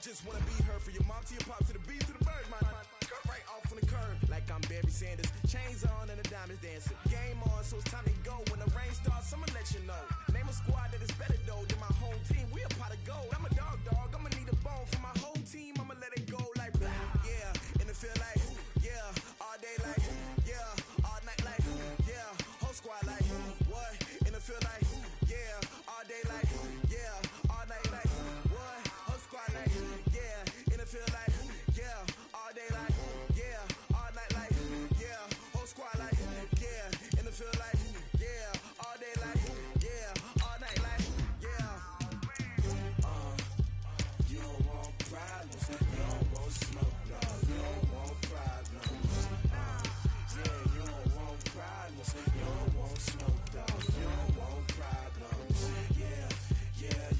just wanna be heard from your mom to your pop to the beat to the bird, man. Cut right off on the curb, like I'm Barry Sanders. Chains on and the diamonds dancing. Game on, so it's time to go. When the rain starts, I'ma let you know. Name a squad that is better though than my home team. We a pot of gold. I'm a dog. I'ma need a bone for my whole team. I'ma let it go like yeah. In the feel like yeah. All day like yeah. All night like yeah. Whole squad like what? In the feel like yeah. All day like yeah. All night like what? Whole squad like yeah. In the feel like yeah. All day like yeah. All night like yeah. Whole squad like yeah. In the feel like yeah. All day like yeah. All night like yeah. You don't want problems. You don't want smoke, no. You don't want problems. Yeah, you don't want problems. You don't want smoke, dog. You don't want problems. Yeah,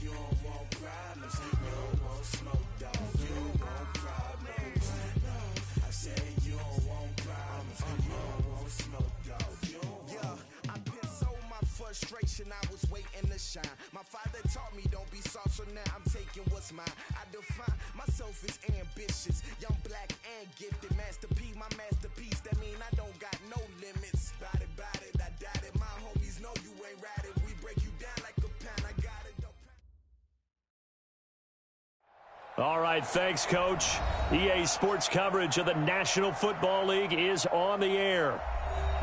you don't want problems. You don't want smoke, dog. You don't want problems. No, I say you don't want problems. You don't want smoke, dog. You don't want. Yeah, I've been so my frustration. I was waiting to shine. My father taught me don't be soft, so now I'm taking what's mine. I define myself as ambitious, young, black, and gifted. Master P, my masterpiece. That mean I don't got no limits. Bout it, I doubt it. My homies know you ain't ratted. We break you down like a pound. I got it. All right, thanks, Coach. EA Sports coverage of the National Football League is on the air.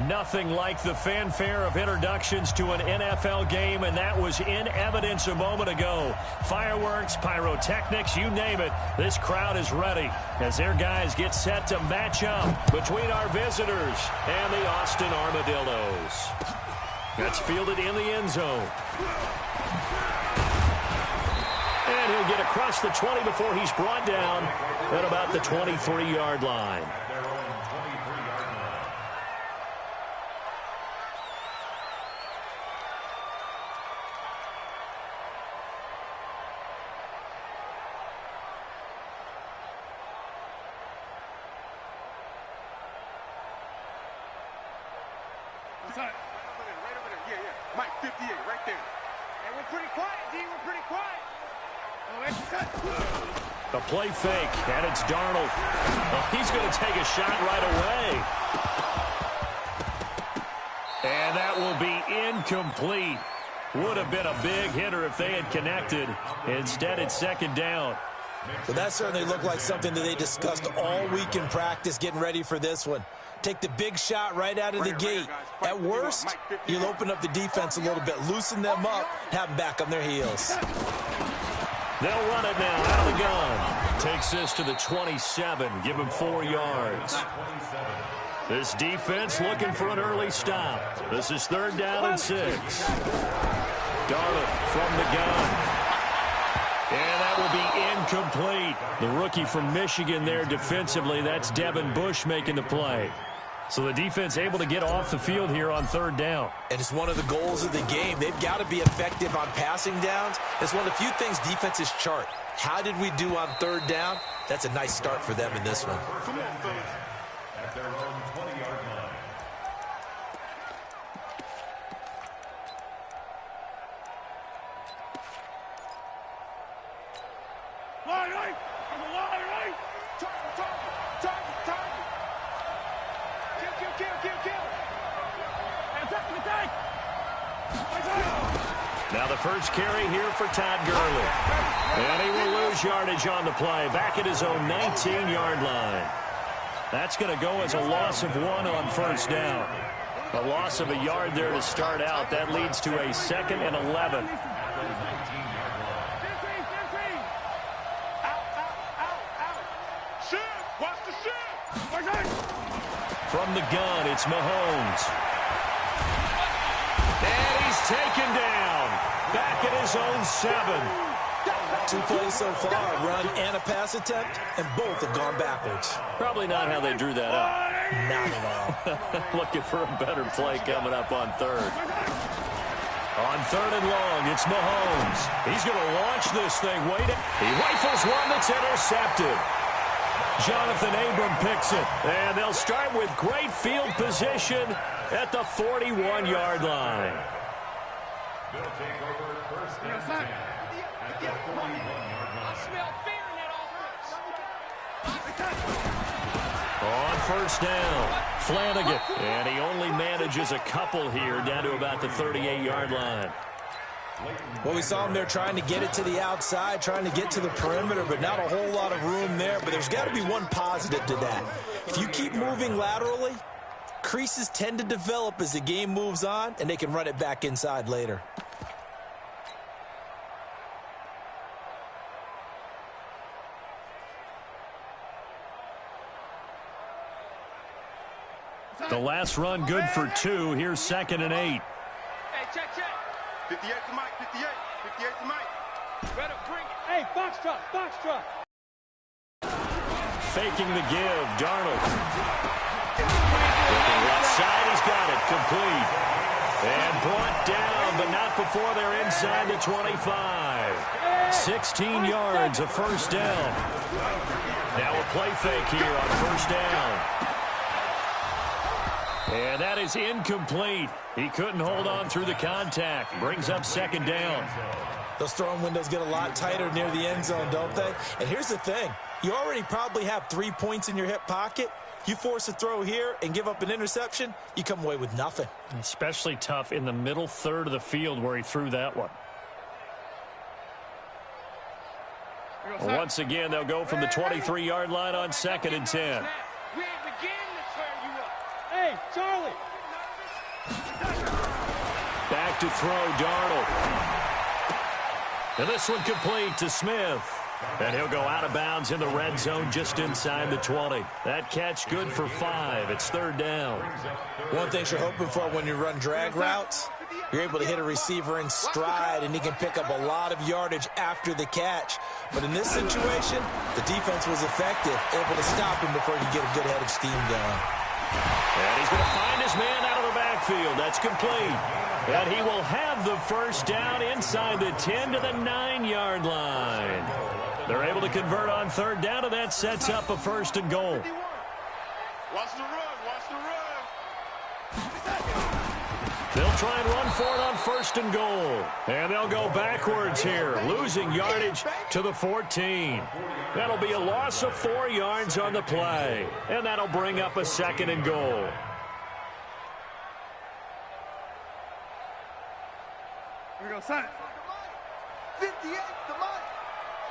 Nothing like the fanfare of introductions to an NFL game, and that was in evidence a moment ago. Fireworks, pyrotechnics, you name it. This crowd is ready as their guys get set to match up between our visitors and the Austin Armadillos. That's fielded in the end zone. And he'll get across the 20 before he's brought down at about the 23-yard line. Right over there. Yeah. Mike, 58, right there. And we're pretty quiet, D. We're pretty quiet. Oh, extra cut. A play fake, and it's Darnold. Oh, he's going to take a shot right away. And that will be incomplete. Would have been a big hitter if they had connected. Instead, it's second down. Well, that certainly looked like something that they discussed all week in practice getting ready for this one. Take the big shot right out of the gate. At worst, you'll open up the defense a little bit, loosen them up, have them back on their heels. They'll run it now out of the gun. Takes this to the 27. Give him 4 yards. This defense looking for an early stop. This is 3rd down and 6. Darnold from the gun. And that will be incomplete. The rookie from Michigan there defensively. That's Devin Bush making the play. So the defense able to get off the field here on 3rd down. And it's one of the goals of the game. They've got to be effective on passing downs. It's one of the few things defenses chart. How did we do on 3rd down? That's a nice start for them in this one. Come on, fellas. At their own 20-yard line. Line. Kill. Now the first carry here for Todd Gurley. And he will lose yardage on the play. Back at his own 19-yard line. That's going to go as a loss of 1 on 1st down. A loss of a yard there to start out. That leads to a 2nd and 11. From the gun, it's Mahomes. And he's taken down. Back at his own 7. 2 plays so far, a run and a pass attempt, and both have gone backwards. Probably not how they drew that up. Not at all. Looking for a better play coming up on 3rd. On 3rd and long, it's Mahomes. He's going to launch this thing. He rifles one that's intercepted. Jonathan Abram picks it. And they'll start with great field position at the 41-yard line. They'll take over 1st and 10 at the 41-yard line. I smell fear in that offense. On first down, Flanagan. And he only manages a couple here down to about the 38-yard line. Well, we saw him there trying to get it to the outside, trying to get to the perimeter, but not a whole lot of room there. But there's got to be one positive to that. If you keep moving laterally, creases tend to develop as the game moves on, and they can run it back inside later. The last run good for 2. Here's 2nd and 8. Hey, check. 58 to Mike, 58. 58 to Mike. Better bring it. Hey, box truck. Faking the give, Darnold. Looking left side, he's got it, complete. And brought down, but not before they're inside the 25. 16 yards, a first down. Now a play fake here on first down. And that is incomplete. He couldn't hold on through the contact. Brings up 2nd down. Those throwing windows get a lot tighter near the end zone, don't they? And here's the thing. You already probably have 3 points in your hip pocket. You force a throw here and give up an interception, you come away with nothing. Especially tough in the middle third of the field where he threw that one. Well, once again, they'll go from the 23-yard line on 2nd and 10. Hey, Charlie. Back to throw, Darnold. And this one complete to Smith. And he'll go out of bounds in the red zone just inside the 20. That catch good for 5. It's 3rd down. One thing you're hoping for when you run drag routes, you're able to hit a receiver in stride, and he can pick up a lot of yardage after the catch. But in this situation, the defense was effective, able to stop him before he could get a good head of steam going. And he's going to find his man out of the backfield. That's complete. And he will have the first down inside the 10 to the 9-yard line. They're able to convert on 3rd down, and that sets up a 1st and goal. Watch the run. They'll try and run for it on 1st and goal. And they'll go backwards here, losing yardage to the 14. That'll be a loss of 4 yards on the play. And that'll bring up a 2nd and goal. Here we go, son. 58 to Mike.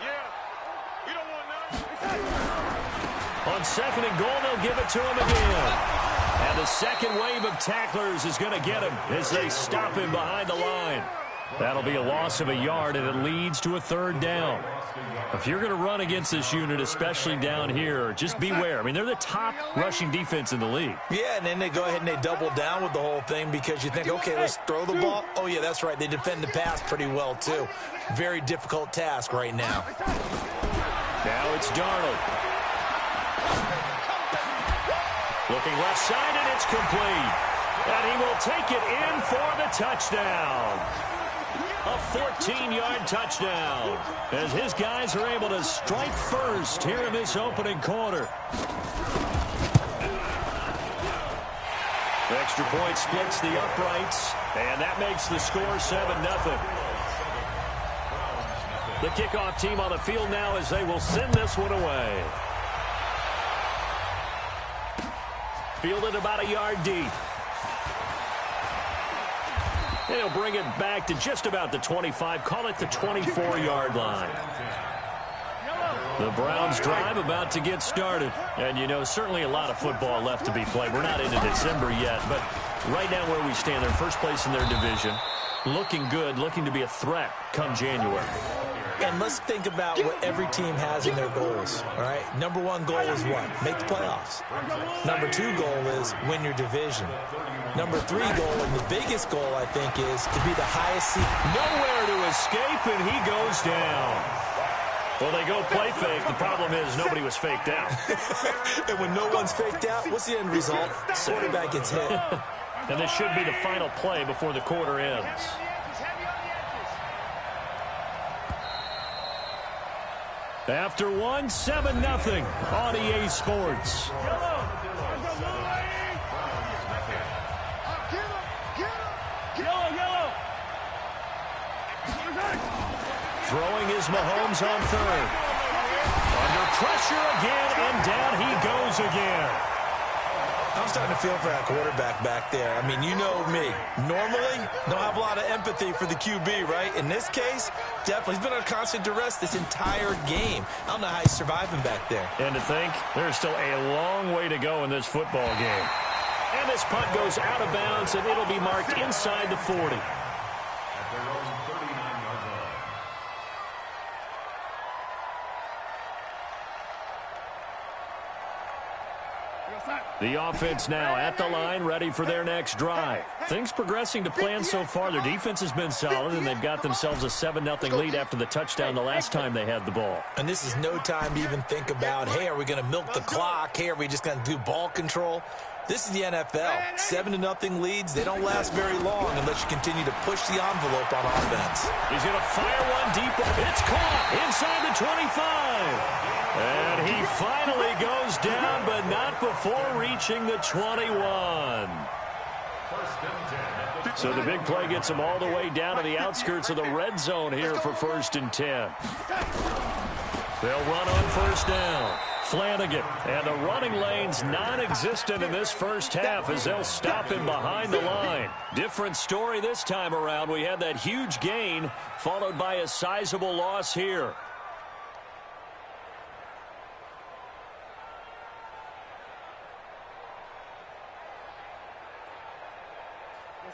Yeah. We don't want none. On 2nd and goal, they'll give it to him again. And the second wave of tacklers is going to get him as they stop him behind the line. That'll be a loss of a yard, and it leads to a 3rd down. If you're going to run against this unit, especially down here, just beware. I mean, they're the top rushing defense in the league. Yeah, and then they go ahead and they double down with the whole thing because you think, okay, let's throw the ball. Oh, yeah, that's right. They defend the pass pretty well, too. Very difficult task right now. Now it's Darnold. Looking left side, and it's complete. And he will take it in for the touchdown. A 14-yard touchdown as his guys are able to strike first here in this opening quarter. The extra point splits the uprights, and that makes the score 7-0. The kickoff team on the field now as they will send this one away. Fielded about a yard deep. And he'll bring it back to just about the 25. Call it the 24-yard line. The Browns drive about to get started. And, you know, certainly a lot of football left to be played. We're not into December yet, but right now where we stand, they're first place in their division. Looking good, looking to be a threat come January. And let's think about what every team has in their goals, all right? Number 1 goal is what? Make the playoffs. Number 2 goal is win your division. Number 3 goal, and the biggest goal, I think, is to be the highest seed. Nowhere to escape, and he goes down. Well, they go play fake. The problem is nobody was faked out. And when no one's faked out, what's the end result? Quarterback gets hit. And this should be the final play before the quarter ends. After 7-0 on EA Sports. Throwing is Mahomes on 3rd. Under pressure again, and down he goes again. I'm starting to feel for that quarterback back there. I mean, you know me. Normally, don't have a lot of empathy for the QB, right? In this case, definitely. He's been on constant duress this entire game. I don't know how he's surviving back there. And to think, there's still a long way to go in this football game. And this punt goes out of bounds, and it'll be marked inside the 40. At their own 39-yard line. The offense now at the line, ready for their next drive. Things progressing to plan so far. Their defense has been solid, and they've got themselves a 7-0 lead after the touchdown the last time they had the ball. And this is no time to even think about, hey, are we going to milk the clock? Hey, are we just going to do ball control? This is the NFL. 7-0 leads. They don't last very long unless you continue to push the envelope on offense. He's going to fire one deep. It's caught inside the 25. And he finally goes down, but not before reaching the 21. So the big play gets him all the way down to the outskirts of the red zone here for 1st and 10. They'll run on 1st down. Flanagan, and the running lane's non-existent in this first half as they'll stop him behind the line. Different story this time around. We had that huge gain followed by a sizable loss here.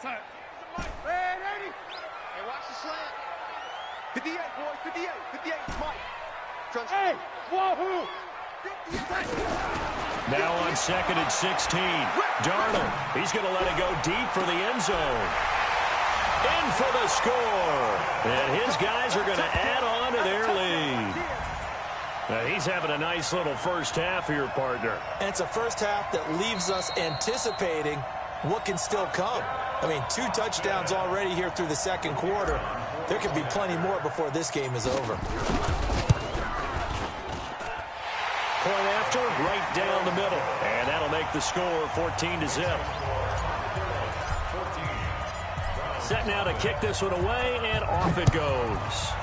Hey, watch the slant. 58, boys, 58, 58, Mike. Hey, wahoo! Now on 2nd and 16. Darnold, he's going to let it go deep for the end zone. In for the score. And his guys are going to add on to their lead. Now he's having a nice little first half here, partner. And it's a first half that leaves us anticipating what can still come. I mean, 2 touchdowns already here through the second quarter. There could be plenty more before this game is over. Point after, right down the middle. And that'll make the score 14-0. Set now to kick this one away, and off it goes.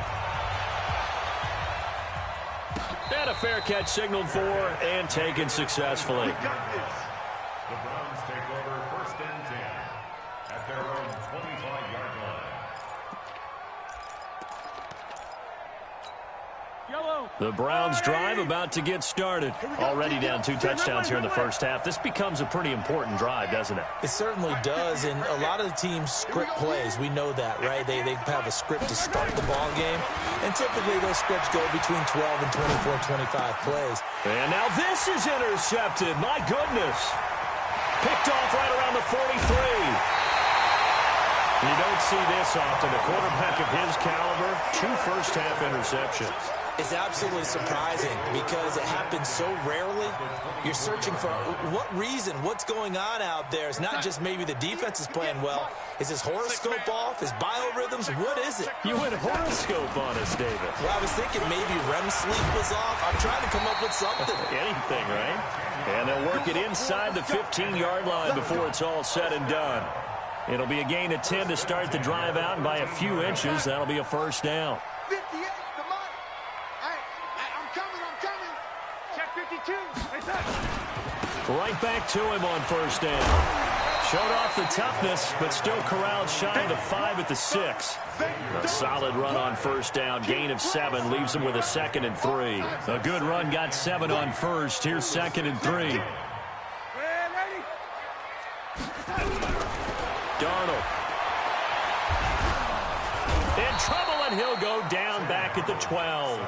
And a fair catch signaled for and taken successfully. The Browns take over 1st and 10 at their own 25-yard line. The Browns drive about to get started. Already down 2 touchdowns here in the first half. This becomes a pretty important drive, doesn't it? It certainly does, and a lot of the teams script plays. We know that, right? They have a script to start the ball game, and typically those scripts go between 12 and 24, 25 plays. And now this is intercepted. My goodness. Picked off right around the 43. You don't see this often. A quarterback of his caliber, 2 first-half interceptions. It's absolutely surprising because it happens so rarely. You're searching for what reason, what's going on out there. It's not just maybe the defense is playing well. Is his horoscope off? His biorhythms? What is it? You went horoscope on us, David. Well, I was thinking maybe REM sleep was off. I'm trying to come up with something. Anything, right? And they'll work it inside the 15-yard line before it's all said and done. It'll be a gain of 10 to start the drive out, and by a few inches, that'll be a first down. 58, come on. Hey, I'm coming. Check 52. Hey, touch. Right back to him on first down. Showed off the toughness, but still corralled shy of the 5 at the 6. A solid run on first down. Gain of 7 leaves him with a 2nd and 3. A good run got 7 on first. Here's 2nd and 3. Darnold. In trouble, and he'll go down back at the 12.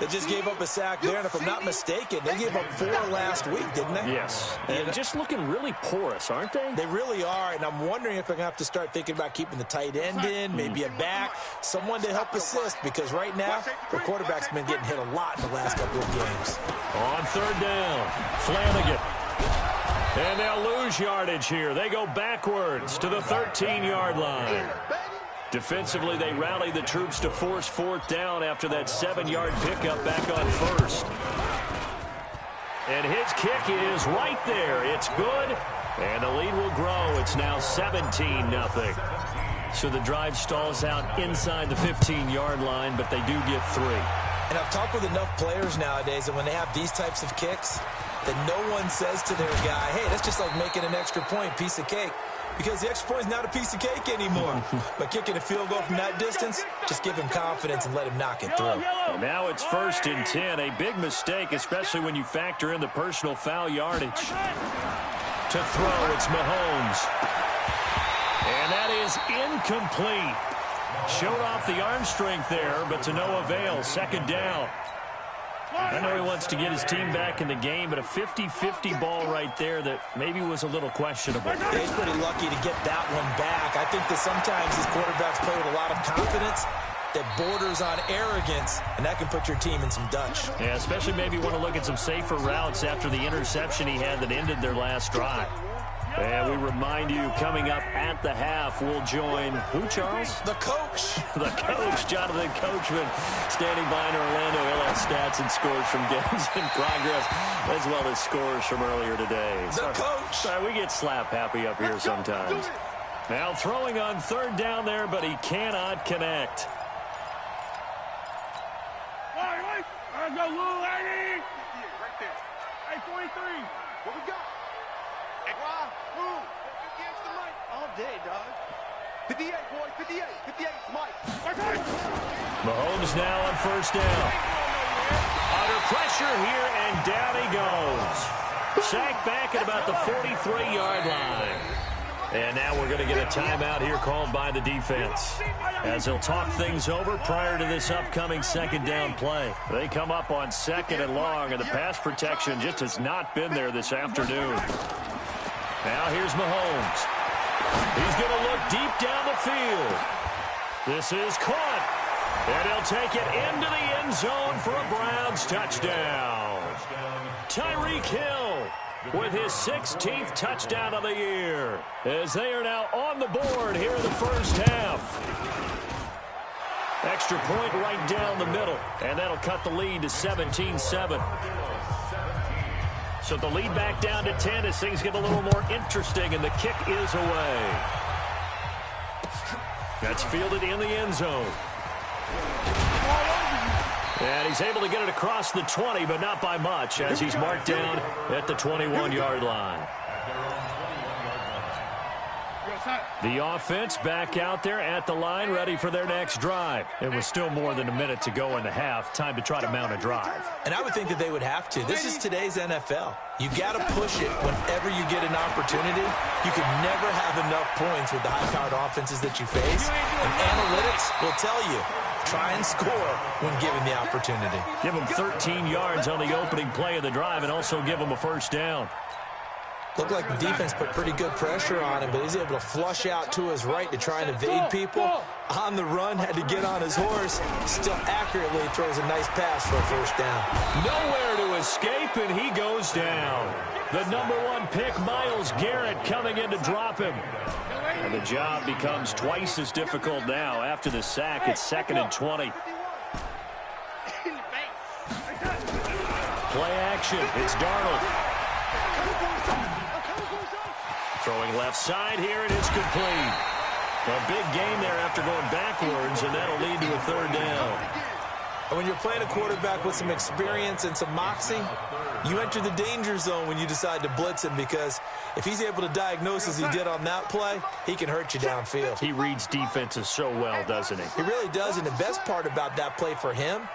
They just gave up a sack there, and if I'm not mistaken, they gave up 4 last week, didn't they? Yes. And just looking really porous, aren't they? They really are, and I'm wondering if they're going to have to start thinking about keeping the tight end in, maybe a back, someone to help assist, because right now, the quarterback's been getting hit a lot in the last couple of games. On 3rd down, Flanagan. And they'll lose yardage here. They go backwards to the 13-yard line. Defensively, they rally the troops to force 4th down after that 7-yard pickup back on first. And his kick is right there. It's good, and the lead will grow. It's now 17-0. So the drive stalls out inside the 15-yard line, but they do get 3. And I've talked with enough players nowadays that when they have these types of kicks, that no one says to their guy, hey, that's just like making an extra point, piece of cake. Because the extra point is not a piece of cake anymore. But kicking a field goal from that distance, just give him confidence and let him knock it through. Well, now it's 1st and 10. A big mistake, especially when you factor in the personal foul yardage. To throw, it's Mahomes. And that is incomplete. Showed off the arm strength there, but to no avail. 2nd down. I know he wants to get his team back in the game, but a 50-50 ball right there that maybe was a little questionable. Yeah, he's pretty lucky to get that one back. I think that sometimes these quarterbacks play with a lot of confidence that borders on arrogance, and that can put your team in some Dutch. Yeah, especially maybe want to look at some safer routes after the interception he had that ended their last drive. And we remind you, coming up at the half, we'll join who, Charles? The coach. The coach, Jonathan Coachman, standing by in Orlando. He'll have stats and scores from games in progress, as well as scores from earlier today. The coach. Sorry, we get slap happy up here sometimes. Now throwing on 3rd down there, but he cannot connect. Let's go, little lady. Right there. Hey, 23. What we got? Hey, why? Move. Against the mic. All day, dog. 58, boys. 58. 58, Mike. Mahomes now on 1st down. Under pressure here, and down he goes. Sacked back at about the 43-yard line. And now we're going to get a timeout here called by the defense, as they'll talk things over prior to this upcoming 2nd down play. They come up on 2nd and long, and the pass protection just has not been there this afternoon. Now here's Mahomes. He's going to look deep down the field. This is caught. And he'll take it into the end zone for a Browns touchdown. Tyreek Hill with his 16th touchdown of the year, as they are now on the board here in the 1st half. Extra point right down the middle, and that'll cut the lead to 17-7. So the lead back down to 10 as things get a little more interesting, and the kick is away. That's fielded in the end zone. And he's able to get it across the 20, but not by much, as he's marked down at the 21-yard line. The offense back out there at the line, ready for their next drive. It was still more than a minute to go in the half. Time to try to mount a drive. And I would think that they would have to. This is today's NFL. You got to push it whenever you get an opportunity. You can never have enough points with the high-powered offenses that you face. And analytics will tell you, try and score when given the opportunity. Give them 13 yards on the opening play of the drive and also give them a 1st down. Looked like the defense put pretty good pressure on him, but he's able to flush out to his right to try and evade people. On the run, had to get on his horse. Still accurately throws a nice pass for a 1st down. Nowhere to escape, and he goes down. The #1 pick, Myles Garrett, coming in to drop him. And the job becomes twice as difficult now. After the sack, it's 2nd and 20. Play action. It's Darnold. Throwing left side here, and it's complete. A big gain there after going backwards, and that'll lead to a 3rd down. And when you're playing a quarterback with some experience and some moxie, you enter the danger zone when you decide to blitz him, because if he's able to diagnose as he did on that play, he can hurt you downfield. He reads defenses so well, doesn't he? He really does, and the best part about that play for him,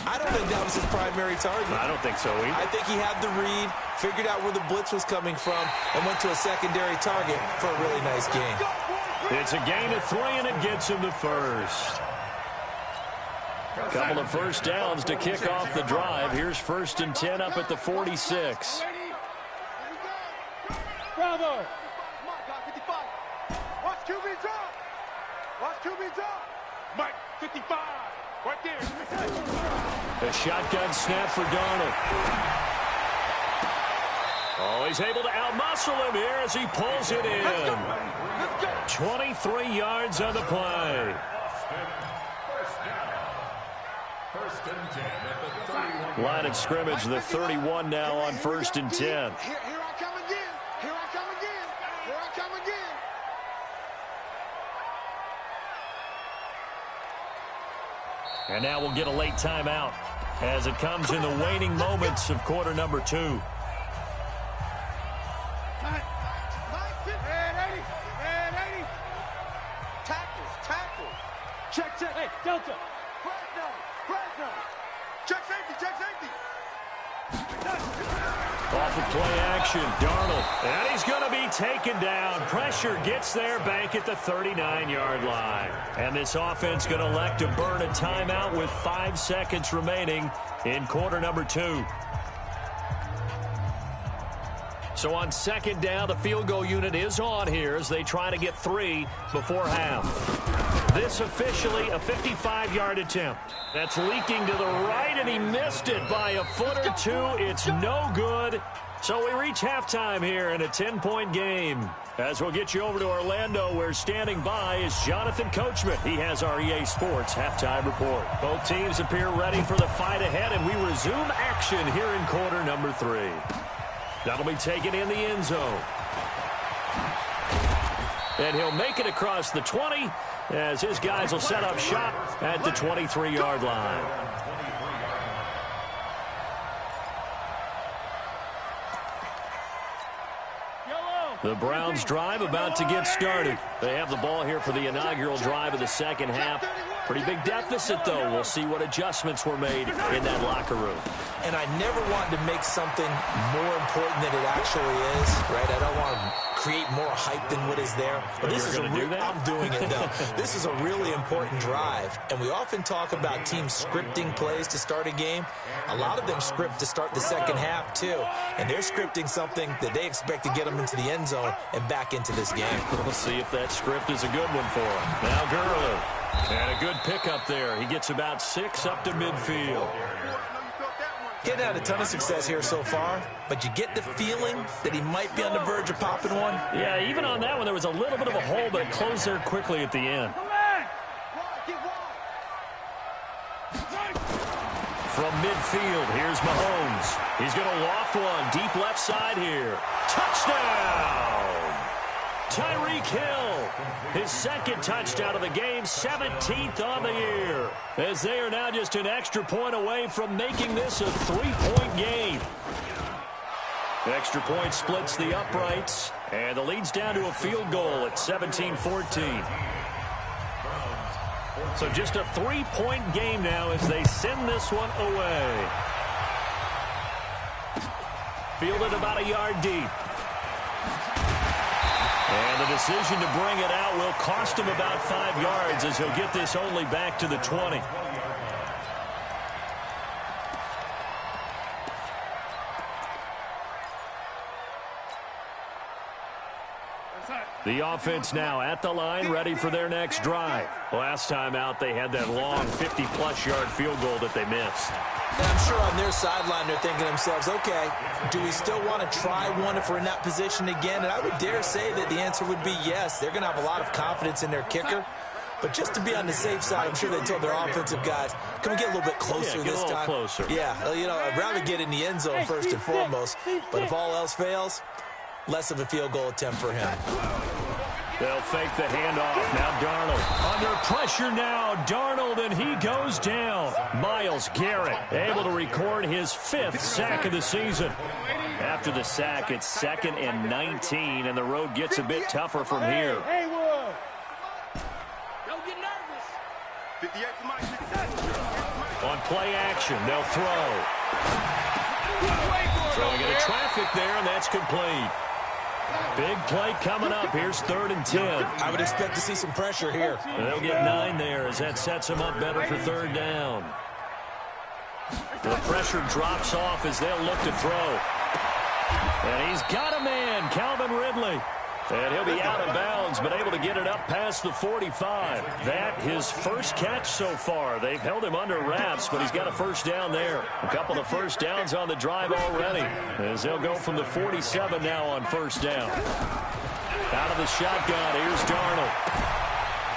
I don't think that was his primary target. I don't think so either. I think he had the read, figured out where the blitz was coming from, and went to a secondary target for a really nice gain. It's a gain of 3, and it gets him to 1st. Couple of 1st downs to kick off the drive. Here's 1st and 10 up at the 46. Bravo! Watch QB drop! Watch QB drop! Mike, 55! Right there! A shotgun snap for Darnold. Oh, he's able to outmuscle him here as he pulls it in. 23 yards on the play. Line of scrimmage, the 31 now on 1st and 10. Here I come again. Here I come again. Here I come again. And now we'll get a late timeout. as it comes in the waning moments of quarter number 2. Check, check. Hey, Delta. Fresno. Check safety. Off of play action, Darnold. And he's going to be taken down. Pressure gets there back at the 39-yard line. And this offense going to elect to burn a timeout with 5 seconds remaining in quarter number 2. So on second down, the field goal unit is on here as they try to get 3 before half. This officially a 55-yard attempt. That's leaking to the right, and he missed it by a foot or 2. It's no good. So we reach halftime here in a 10-point game. As we'll get you over to Orlando, where standing by is Jonathan Coachman. He has our EA Sports halftime report. Both teams appear ready for the fight ahead, and we resume action here in quarter number 3. That'll be taken in the end zone. And he'll make it across the 20 as his guys will set up shop at the 23-yard line. The Browns drive about to get started. They have the ball here for the inaugural drive of the second half. Pretty big deficit, though. We'll see what adjustments were made in that locker room. And I never want to make something more important than it actually is, right? I don't want to create more hype than what is there. But this is I'm doing it, though. This is a really important drive. And we often talk about teams scripting plays to start a game. A lot of them script to start the second half, too. And they're scripting something that they expect to get them into the end zone and back into this game. We'll see if that script is a good one for them. Now Gurley. And a good pickup there. He gets about 6 up to midfield. Getting had a ton of success here so far, but you get the feeling that he might be on the verge of popping one. Yeah, even on that one, there was a little bit of a hole, but it closed there quickly at the end. From midfield, here's Mahomes. He's going to loft one deep left side here. Touchdown! Tyreek Hill, his second touchdown of the game, 17th on the year. As they are now just an extra point away from making this a 3-point game. Extra point splits the uprights, and the lead's down to a field goal at 17-14. So just a 3-point game now as they send this one away. Fielded about a yard deep. And the decision to bring it out will cost him about 5 yards as he'll get this only back to the 20. The offense now at the line, ready for their next drive. Last time out, they had that long 50-plus yard field goal that they missed. And I'm sure on their sideline they're thinking to themselves, okay, do we still want to try one if we're in that position again? And I would dare say that the answer would be yes. They're going to have a lot of confidence in their kicker. But just to be on the safe side, I'm sure they told their offensive guys, can we get a little bit closer this time? Closer. Yeah, you know, I'd rather get in the end zone first and foremost. But if all else fails, less of a field goal attempt for him. They'll fake the handoff. Now Darnold. Under pressure now, Darnold, and he goes down. Myles Garrett able to record his 5th sack of the season. After the sack, it's 2nd and 19, and the road gets a bit tougher from here. Don't get nervous. 58 for Mike. On play action, they'll throw. Throwing into traffic there, and that's complete. Big play coming up. Here's 3rd and 10. I would expect to see some pressure here. They'll get 9 there as that sets them up better for 3rd down. The pressure drops off as they'll look to throw. And he's got a man, Calvin Ridley. And he'll be out of bounds, but able to get it up past the 45. That his first catch so far. They've held him under wraps, but he's got a first down there. A couple of first downs on the drive already, as they'll go from the 47 now on first down. Out of the shotgun, here's Darnold.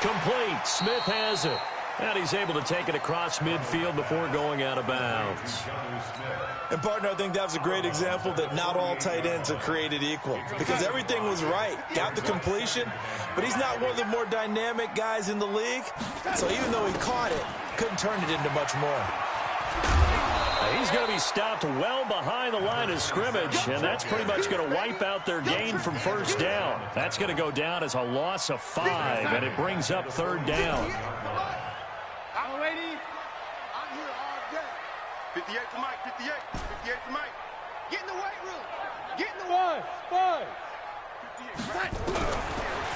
Complete. Smith has it. And he's able to take it across midfield before going out of bounds. And, partner, I think that was a great example that not all tight ends are created equal. Because everything was right. Got the completion, but he's not one of the more dynamic guys in the league. So even though he caught it, couldn't turn it into much more. He's going to be stopped well behind the line of scrimmage, and that's pretty much going to wipe out their gain from first down. That's going to go down as a loss of 5, and it brings up third down. I'm ready. I'm here all day. 58 for Mike, 58. 58 for Mike. Get in the weight room. Get in the five.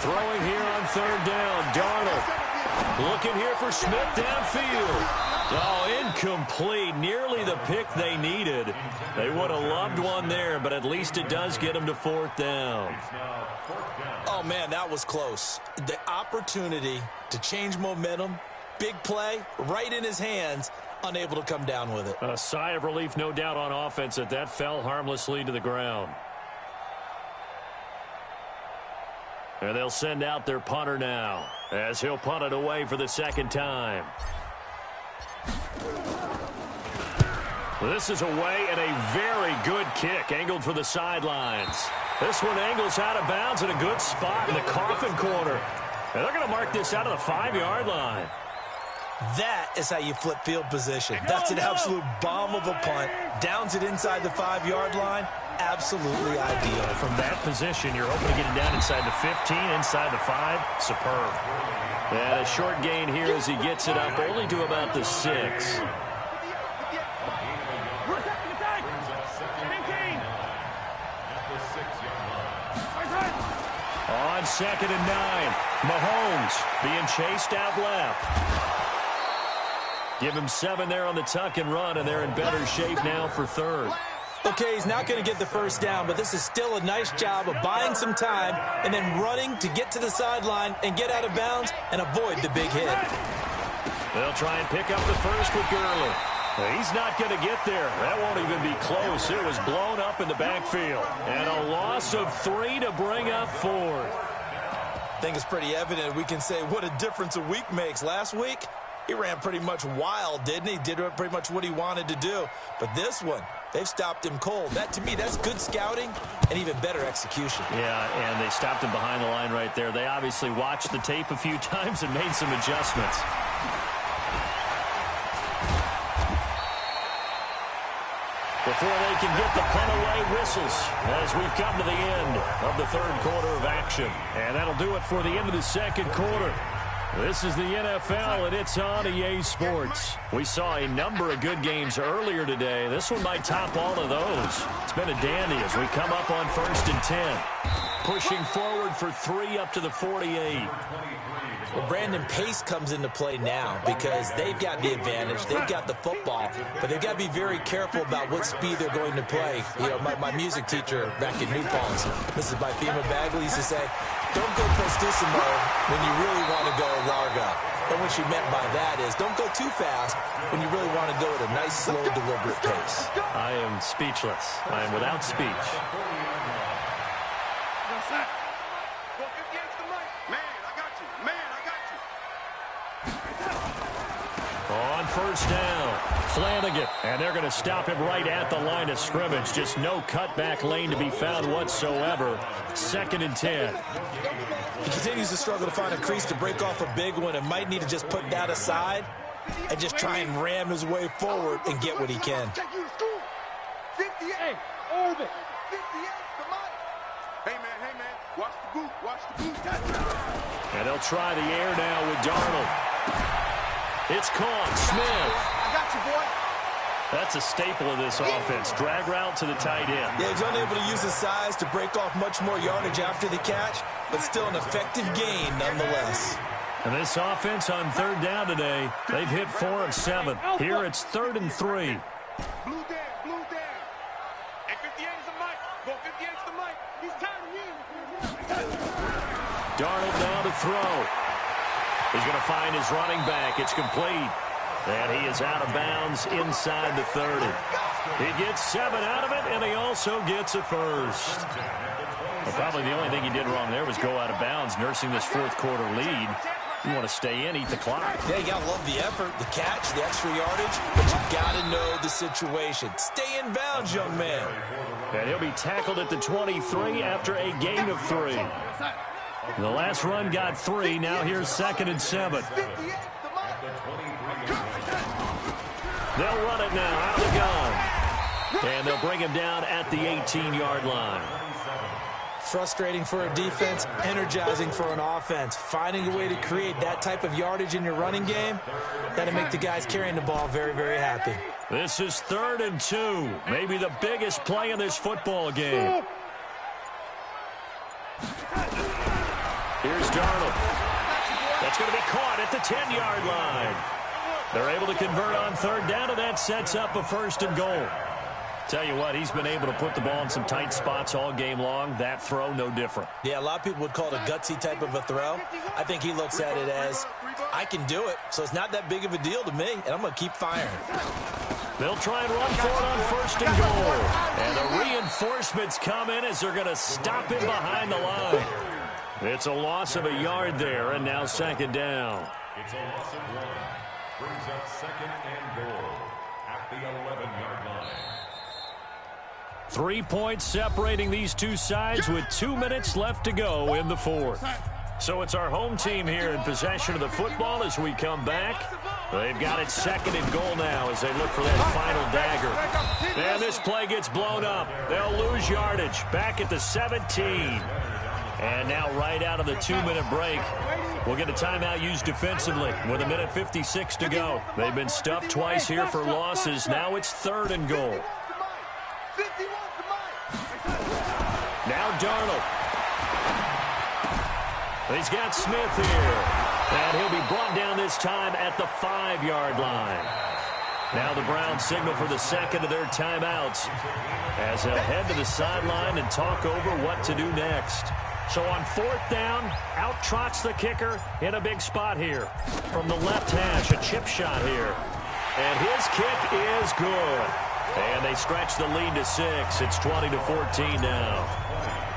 Throwing here on third down, Darnold. Looking here for Smith downfield. Oh, incomplete. Nearly the pick they needed. They would have loved one there, but at least it does get them to fourth down. Oh, man, that was close. The opportunity to change momentum, big play, right in his hands, unable to come down with it. A sigh of relief, no doubt, on offense that fell harmlessly to the ground. And they'll send out their punter now, as he'll punt it away for the second time. This is away, and a very good kick angled for the sidelines. This one angles out of bounds in a good spot in the coffin corner. And they're going to mark this out of the 5-yard line. That is how you flip field position. That's an absolute bomb of a punt. Downs it inside the 5-yard line. Absolutely ideal. From that position, you're hoping to get it down inside the 15, inside the 5. Superb. And a short gain here as he gets it up only to about the 6. On 2nd and 9, Mahomes being chased out left. Give him 7 there on the tuck and run, and they're in better shape now for third. Okay, he's not going to get the first down, but this is still a nice job of buying some time and then running to get to the sideline and get out of bounds and avoid the big hit. They'll try and pick up the first with Gurley. He's not going to get there. That won't even be close. It was blown up in the backfield. And a loss of 3 to bring up fourth. I think it's pretty evident. We can say what a difference a week makes. Last week, he ran pretty much wild, didn't he? Did pretty much what he wanted to do. But this one, they've stopped him cold. That, to me, that's good scouting and even better execution. Yeah, and they stopped him behind the line right there. They obviously watched the tape a few times and made some adjustments. Before they can get the punt away, whistles as we've come to the end of the third quarter of action. And that'll do it for the end of the second quarter. This is the NFL, and it's on EA Sports. We saw a number of good games earlier today. This one might top all of those. It's been a dandy as we come up on 1st and 10. Pushing forward for 3 up to the 48. Well, Brandon, pace comes into play now because they've got the advantage. They've got the football, but they've got to be very careful about what speed they're going to play. You know, my music teacher back in New Paltz, this is by FEMA Bagley, used to say, don't go prestissimo when you really want to go largo. And what she meant by that is don't go too fast when you really want to go at a nice, slow, deliberate pace. I am speechless. I am without speech. On first down, Flanagan, and they're going to him right at the line of scrimmage. Just no cutback lane to be found whatsoever. 2nd and 10. He continues to struggle to find a crease to break off a big one and might need to just put that aside and just try and ram his way forward and get what he can. 58, orbit. 58, come on. Hey, man, watch the boot, watch the boot. And they'll try the air now with Darnold. It's caught. Smith. I got you, boy. That's a staple of this offense. Drag route to the tight end. Yeah, he's unable to use his size to break off much more yardage after the catch, but still an effective gain nonetheless. And this offense on 3rd down today, they've hit 4 of 7. Here it's 3rd and 3. Blue down. And 58 is the mic. Go 58 is the mic. He's tired of you. Darnold now to throw. He's going to find his running back. It's complete. And he is out of bounds inside the 30. He gets 7 out of it, and he also gets a first. Well, probably the only thing he did wrong there was go out of bounds, nursing this 4th quarter lead. You want to stay in, eat the clock. Yeah, you got to love the effort, the catch, the extra yardage, but you got to know the situation. Stay in bounds, young man. And he'll be tackled at the 23 after a gain of 3. The last run got 3. Now here's 2nd and 7. They'll run it now out of the gun. And they'll bring him down at the 18-yard line. Frustrating for a defense, energizing for an offense. Finding a way to create that type of yardage in your running game, that'll make the guys carrying the ball very, very happy. This is 3rd and 2. Maybe the biggest play in this football game. Here's Darnold. That's going to be caught at the 10-yard line. They're able to convert on 3rd down, and that sets up a 1st and goal. Tell you what, he's been able to put the ball in some tight spots all game long. That throw, no different. Yeah, a lot of people would call it a gutsy type of a throw. I think he looks at it as, I can do it, so it's not that big of a deal to me, and I'm going to keep firing. They'll try and run for it on 1st and goal. And the reinforcements come in as they're going to stop him behind the line. It's a loss of a yard there, and now 2nd down. It's a loss of 1. Brings up 2nd and goal at the 11-yard line. 3 points separating these two sides with 2 minutes left to go in the 4th. So it's our home team here in possession of the football as we come back. They've got it 2nd and goal now as they look for that final dagger. And this play gets blown up. They'll lose yardage back at the 17. And now right out of the 2-minute break, we'll get a timeout used defensively with 1:56 to go. They've been stuffed twice here for losses. Now it's 3rd and goal. Now Darnold. He's got Smith here. And he'll be brought down this time at the 5-yard line. Now the Browns signal for the 2nd of their timeouts as they'll head to the sideline and talk over what to do next. So on 4th down, out trots the kicker in a big spot here. From the left hash, a chip shot here. And his kick is good. And they stretch the lead to 6. It's 20-14 now.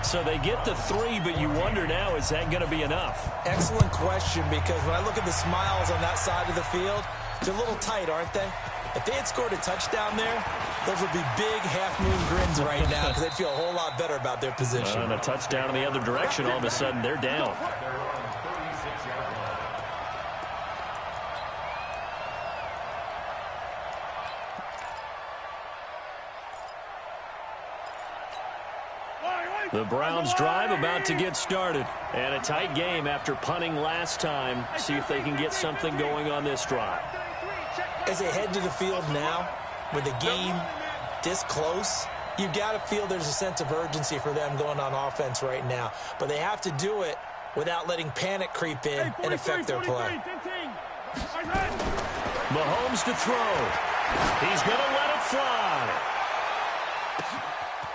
So they get the 3, but you wonder now, is that going to be enough? Excellent question, because when I look at the smiles on that side of the field, they're a little tight, aren't they? If they had scored a touchdown there, those would be big half-moon grins right now because they'd feel a whole lot better about their position. And a touchdown in the other direction, all of a sudden they're down. The Browns drive about to get started. And a tight game after punting last time. See if they can get something going on this drive. As they head to the field now, with the game this close, you've got to feel there's a sense of urgency for them going on offense right now. But they have to do it without letting panic creep in and affect their play. Mahomes to throw. He's going to let it fly.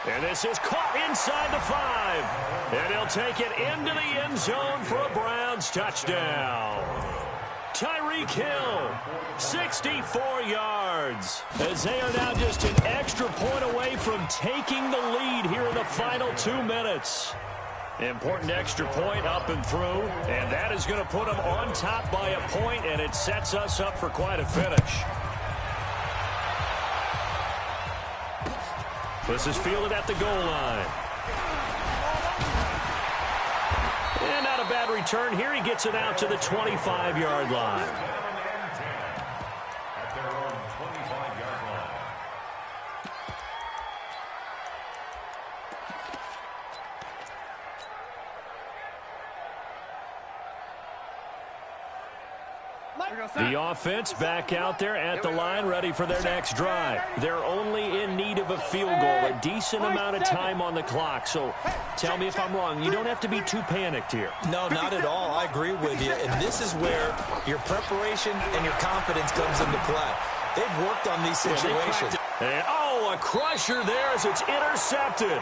And this is caught inside the 5. And he'll take it into the end zone for a Browns touchdown. Tyreek Hill, 64 yards. As they are now just an extra point away from taking the lead here in the final 2 minutes. Important extra point up and through. And that is going to put them on top by a point, and it sets us up for quite a finish. This is fielded at the goal line. And not a bad return here. He gets it out to the 25-yard line. At their own 25-yard line. The offense back out there at the line, ready for their next drive. They're only in need of a field goal, a decent amount of time on the clock. So tell me if I'm wrong. You don't have to be too panicked here. No, not at all. I agree with you. And this is where your preparation and your confidence comes into play. They've worked on these situations. And, a crusher there as it's intercepted.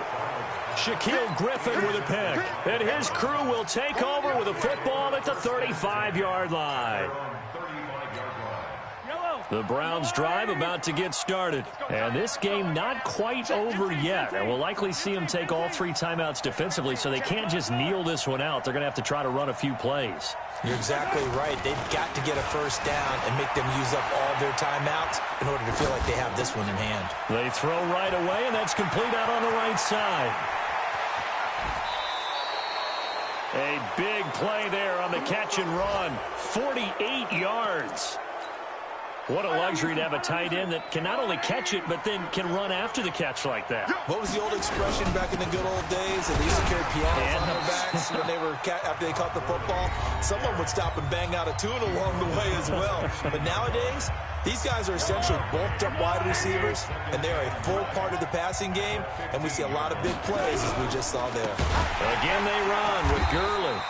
Shaquille Griffin with a pick. And his crew will take over with a football at the 35-yard line. The Browns drive about to get started. And this game not quite over yet. And we'll likely see them take all 3 timeouts defensively, so they can't just kneel this one out. They're going to have to try to run a few plays. You're exactly right. They've got to get a first down and make them use up all their timeouts in order to feel like they have this one in hand. They throw right away, and that's complete out on the right side. A big play there on the catch and run. 48 yards. What a luxury to have a tight end that can not only catch it, but then can run after the catch like that. What was the old expression back in the good old days? They used to carry pianos on their backs when they were after they caught the football. Someone would stop and bang out a tune along the way as well. But nowadays, these guys are essentially bulked up wide receivers, and they're a full part of the passing game, and we see a lot of big plays as we just saw there. Again, they run with Gurley.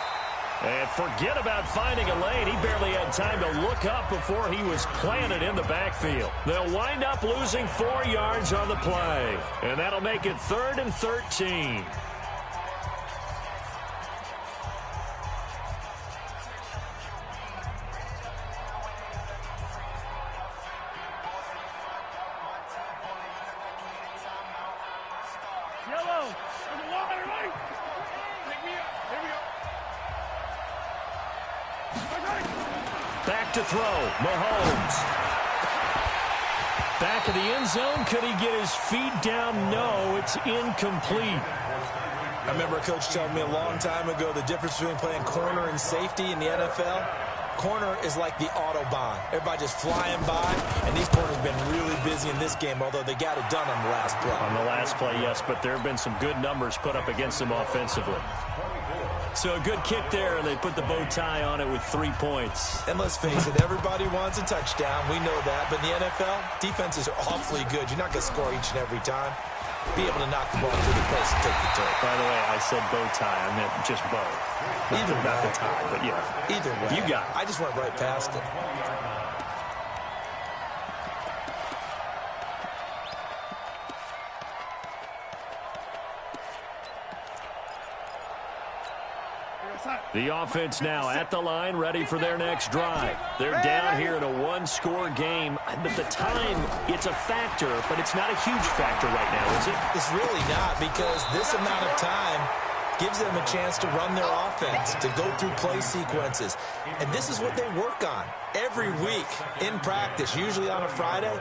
And forget about finding a lane. He barely had time to look up before he was planted in the backfield. They'll wind up losing 4 yards on the play. And that'll make it 3rd and 13. Yellow. On the water, right? Pick me up. Here we go. Back to throw. Mahomes. Back of the end zone. Could he get his feet down? No, it's incomplete. I remember a coach telling me a long time ago the difference between playing corner and safety in the NFL. Corner is like the Autobahn. Everybody just flying by, and these corners have been really busy in this game, although they got it done on the last play. On the last play, yes, but there have been some good numbers put up against them offensively. So a good kick there, and they put the bow tie on it with 3 points. And let's face it, everybody wants a touchdown. We know that. But in the NFL, defenses are awfully good. You're not going to score each and every time. Be able to knock the ball through the post and take the turn. By the way, I said bow tie. I meant just bow. Either not way. the tie, but yeah. Either way. You got it. I just went right past it. The offense now at the line, ready for their next drive. They're down here in a 1-score game, but the time, it's a factor, but it's not a huge factor right now, is it? It's really not, because this amount of time gives them a chance to run their offense, to go through play sequences. And this is what they work on every week in practice, usually on a Friday.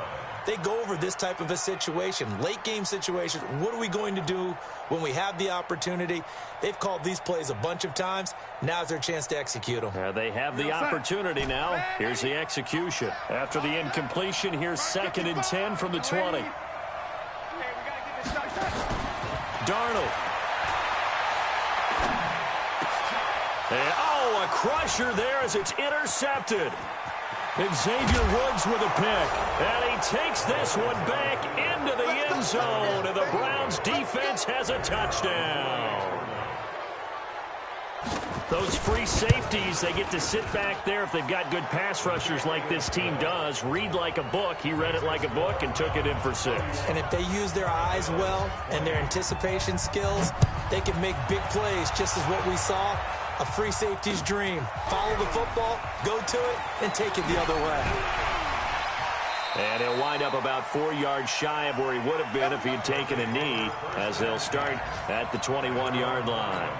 They go over this type of a situation, late game situation. What are we going to do when we have the opportunity? They've called these plays a bunch of times. Now's their chance to execute them. They have the opportunity now. Here's the execution. After the incompletion, here's 2nd and 10 from the 20. Darnold. Oh, a crusher there as it's intercepted. Xavier Woods with a pick. And he takes this one back into the end zone. And the Browns defense has a touchdown. Those free safeties, they get to sit back there if they've got good pass rushers like this team does. Read like a book. He read it like a book and took it in for 6. And if they use their eyes well and their anticipation skills, they can make big plays, just as what we saw. A free safety's dream. Follow the football, go to it, and take it the other way. And he'll wind up about 4 yards shy of where he would have been if he had taken a knee, as they'll start at the 21-yard line.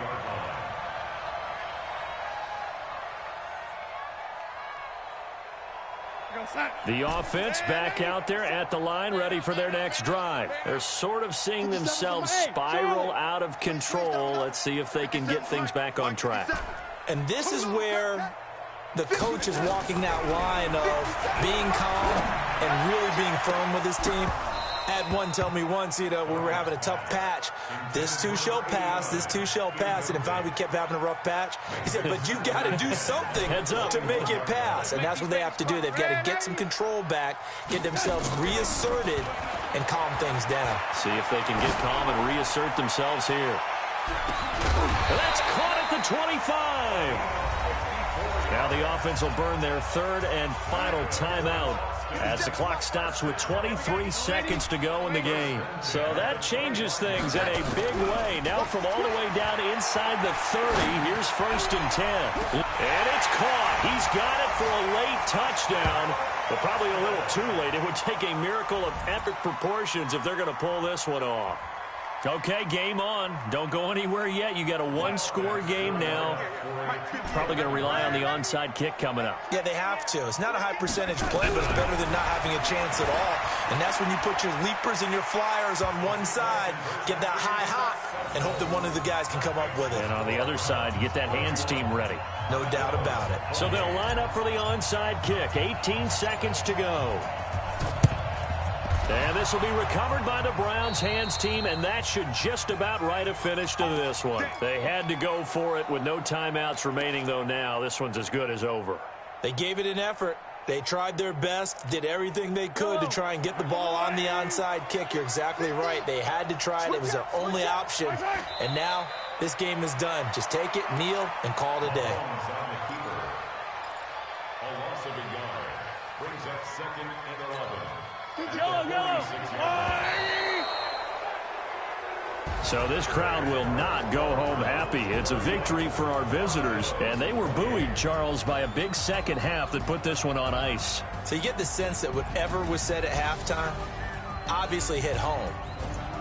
The offense back out there at the line, ready for their next drive. They're sort of seeing themselves spiral out of control. Let's see if they can get things back on track. And this is where the coach is walking that line of being calm and really being firm with his team. I had one tell me once, when we were having a tough patch, this too shall pass, this too shall pass. And finally we kept having a rough patch. He said, but you've got to do something to make it pass. And that's what they have to do. They've got to get some control back, get themselves reasserted, and calm things down. See if they can get calm and reassert themselves here. And that's caught at the 25. Now the offense will burn their 3rd and final timeout as the clock stops with 23 seconds to go in the game. So that changes things in a big way. Now from all the way down inside the 30, here's 1st and 10. And it's caught. He's got it for a late touchdown, but probably a little too late. It would take a miracle of epic proportions if they're going to pull this one off. Okay, game on. Don't go anywhere yet. You got a one-score game now. Probably going to rely on the onside kick coming up. Yeah, they have to. It's not a high-percentage play, but it's better than not having a chance at all. And that's when you put your leapers and your flyers on one side, get that high hop, and hope that one of the guys can come up with it. And on the other side, get that hands team ready. No doubt about it. So they'll line up for the onside kick. 18 seconds to go. And this will be recovered by the Browns hands team, and that should just about write a finish to this one. They had to go for it with no timeouts remaining, though now. This one's as good as over. They gave it an effort. They tried their best, did everything they could to try and get the ball on the onside kick. You're exactly right. They had to try it. It was their only option. And now this game is done. Just take it, kneel, and call it a day. A loss of a yard brings up 2nd and 11. So this crowd will not go home happy. It's a victory for our visitors, and they were buoyed, Charles, by a big second half that put this one on ice. So you get the sense that whatever was said at halftime obviously hit home.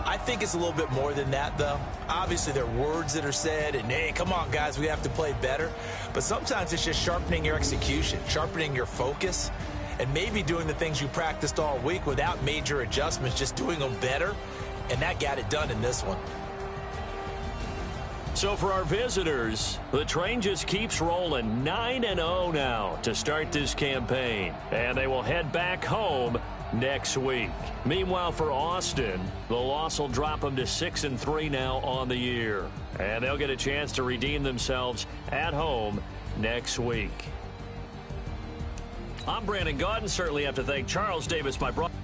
I think it's a little bit more than that, though. Obviously, there are words that are said, and, hey, come on, guys, we have to play better. But sometimes it's just sharpening your execution, sharpening your focus, and maybe doing the things you practiced all week without major adjustments, just doing them better, and that got it done in this one. So for our visitors, the train just keeps rolling 9-0 now to start this campaign, and they will head back home next week. Meanwhile, for Austin, the loss will drop them to 6-3 now on the year, and they'll get a chance to redeem themselves at home next week. I'm Brandon Gaudin. Certainly have to thank Charles Davis, my brother.